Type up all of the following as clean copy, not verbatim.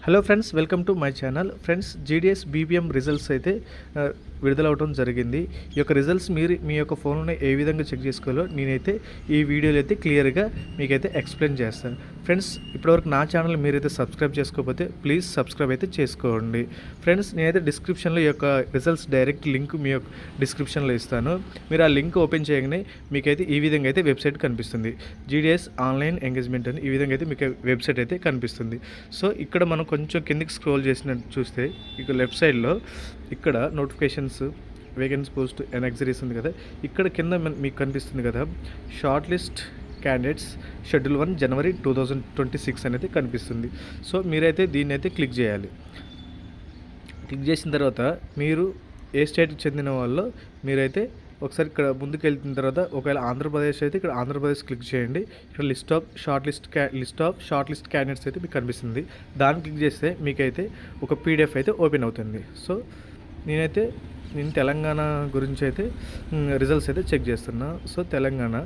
Hello friends, welcome to my channel. Friends, GDS BBM results అయితే విడుదలవడం జరిగింది. ఈ యొక్క రిజల్ట్స్ మీరు మీ యొక్క ఫోన్లోనే ఏ విధంగా చెక్ చేసుకోవాలో నేనైతే ఈ వీడియోలో అయితే క్లియర్గా మీకైతే ఎక్స్ప్లెయిన్ చేస్తాను. ఫ్రెండ్స్, ఇప్పటివరకు నా ఛానల్ మీరైతే సబ్స్క్రైబ్ చేసుకోకపోతే ప్లీజ్ సబ్స్క్రైబ్ అయితే చేసుకోండి. ఫ్రెండ్స్, నేనైతే డిస్క్రిప్షన్లో ఈ యొక్క రిజల్ట్స్ డైరెక్ట్ లింక్ మీ యొక్క డిస్క్రిప్షన్లో ఇస్తాను. మీరు ఆ లింక్ ఓపెన్ చేయగానే మీకైతే ఈ విధంగా అయితే వెబ్సైట్ కనిపిస్తుంది. జీడిఎస్ ఆన్లైన్ ఎంగేజ్మెంట్ అని ఈ విధంగా అయితే మీకు వెబ్సైట్ అయితే కనిపిస్తుంది. సో ఇక్కడ మనం కొంచెం కిందకి స్క్రోల్ చేసినట్టు చూస్తే ఇక లెఫ్ట్ సైడ్లో ఇక్కడ నోటిఫికేషన్స్, వేకెన్సీ పోస్ట్ అండ్ ఎగ్జరీస్ ఉంది కదా. ఇక్కడ కింద మీకు కనిపిస్తుంది కదా, షార్ట్ లిస్ట్ క్యాండిడేట్స్ షెడ్యూల్ 1 జనవరి 2026 అనేది కనిపిస్తుంది. సో మీరైతే దీన్ని అయితే క్లిక్ చేయాలి. క్లిక్ చేసిన తర్వాత మీరు ఏ స్టేట్కి చెందిన వాళ్ళు మీరైతే ఒకసారి ఇక్కడ ముందుకు వెళ్తున్న తర్వాత ఒకవేళ ఆంధ్రప్రదేశ్ అయితే ఇక్కడ ఆంధ్రప్రదేశ్ క్లిక్ చేయండి. ఇక్కడ list of short list candidates అయితే మీకు కనిపిస్తుంది. దాన్ని క్లిక్ చేస్తే మీకైతే ఒక పీడిఎఫ్ అయితే ఓపెన్ అవుతుంది. సో నేను తెలంగాణ గురించి అయితే రిజల్ట్స్ అయితే చెక్ చేస్తున్నా. సో తెలంగాణ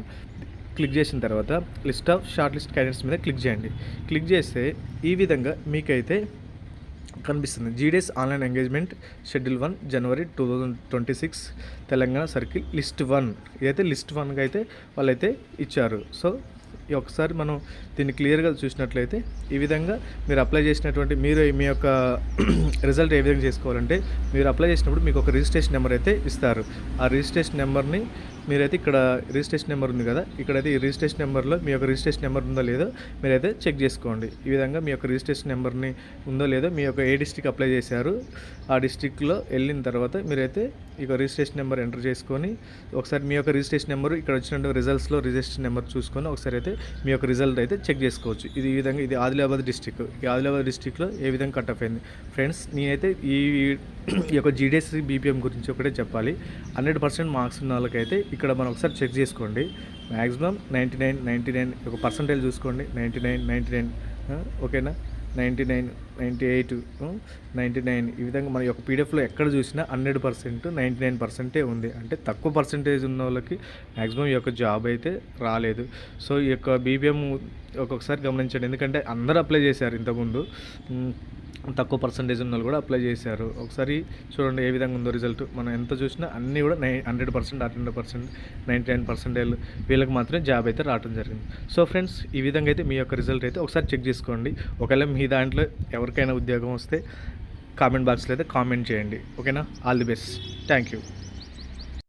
క్లిక్ చేసిన తర్వాత list of short list candidates మీద క్లిక్ చేయండి. క్లిక్ చేస్తే ఈ విధంగా మీకైతే కనిపిస్తుంది. జీడిఎస్ ఆన్లైన్ ఎంగేజ్మెంట్ షెడ్యూల్ 1 జనవరి 2026 తెలంగాణ సర్కిల్ లిస్ట్ 1. ఇదైతే లిస్ట్ 1గా అయితే వాళ్ళైతే ఇచ్చారు. సో ఒకసారి మనం దీన్ని క్లియర్గా చూసినట్లయితే ఈ విధంగా మీరు అప్లై చేసినటువంటి మీ యొక్క రిజల్ట్ ఏ విధంగా చేసుకోవాలంటే, మీరు అప్లై చేసినప్పుడు మీకు ఒక రిజిస్ట్రేషన్ నెంబర్ అయితే ఇస్తారు. ఆ రిజిస్ట్రేషన్ నెంబర్ని మీరైతే ఇక్కడ రిజిస్ట్రేషన్ నెంబర్ ఉంది కదా, ఇక్కడైతే ఈ రిజిస్ట్రేషన్ నెంబర్లో మీ యొక్క రిజిస్ట్రేషన్ నెంబర్ ఉందో లేదో మీరైతే చెక్ చేసుకోండి. ఈ విధంగా మీ యొక్క రిజిస్ట్రేషన్ నెంబర్ని ఉందో లేదో, మీ యొక్క ఏ డిస్ట్రిక్ట్ అప్లై చేశారు ఆ డిస్ట్రిక్ట్లో వెళ్ళిన తర్వాత మీరైతే ఈ రిజిస్ట్రేషన్ నెంబర్ ఎంటర్ చేసుకొని ఒకసారి మీ యొక్క రిజిస్ట్రేషన్ నెంబర్ ఇక్కడ వచ్చినట్టు రిజల్ట్స్లో రిజిస్ట్రేషన్ నెంబర్ చూసుకొని ఒకసారి అయితే మీ యొక్క రిజల్ట్ అయితే చెక్ చేసుకోవచ్చు. ఇది ఈ విధంగా ఇది ఆదిలాబాద్ డిస్ట్రిక్ట్. ఈ ఆదిలాబాద్ డిస్ట్రిక్ట్లో ఏ విధంగా కట్ ఆఫ్ అయింది. ఫ్రెండ్స్, నేనైతే ఈ యొక్క జీడిఎస్ బీపీఎం గురించి ఒకటే చెప్పాలి. 100% మార్క్స్ ఉన్న వాళ్ళకైతే ఇక్కడ మనం ఒకసారి చెక్ చేసుకోండి. మ్యాక్సిమం 99 ఒక పర్సంటేజ్ చూసుకోండి. 99 ఓకేనా, 99, 98, 99 ఈ విధంగా మన యొక్క పీడిఎఫ్లో ఎక్కడ చూసినా 100%, 99% ఉంది. అంటే తక్కువ పర్సంటేజ్ ఉన్న వాళ్ళకి మ్యాక్సిమం ఈ యొక్క జాబ్ అయితే రాలేదు. సో ఈ యొక్క బీబీఎం ఒక్కొక్కసారి గమనించండి, ఎందుకంటే అందరూ అప్లై చేశారు ఇంతకుముందు. తక్కువ పర్సంటేజ్ ఉన్న వాళ్ళు కూడా అప్లై చేశారు. ఒకసారి చూడండి ఏ విధంగా ఉందో రిజల్ట్. మనం ఎంత చూసినా అన్నీ కూడా 100%, 99% వీళ్ళకి మాత్రమే జాబ్ అయితే రావడం జరిగింది. సో ఫ్రెండ్స్, ఈ విధంగా అయితే మీ యొక్క రిజల్ట్ అయితే ఒకసారి చెక్ చేసుకోండి. ఒకవేళ మీ దాంట్లో ఎవరికైనా ఉద్యోగం వస్తే కామెంట్ బాక్స్లో అయితే కామెంట్ చేయండి. ఓకేనా, all the best. Thank you.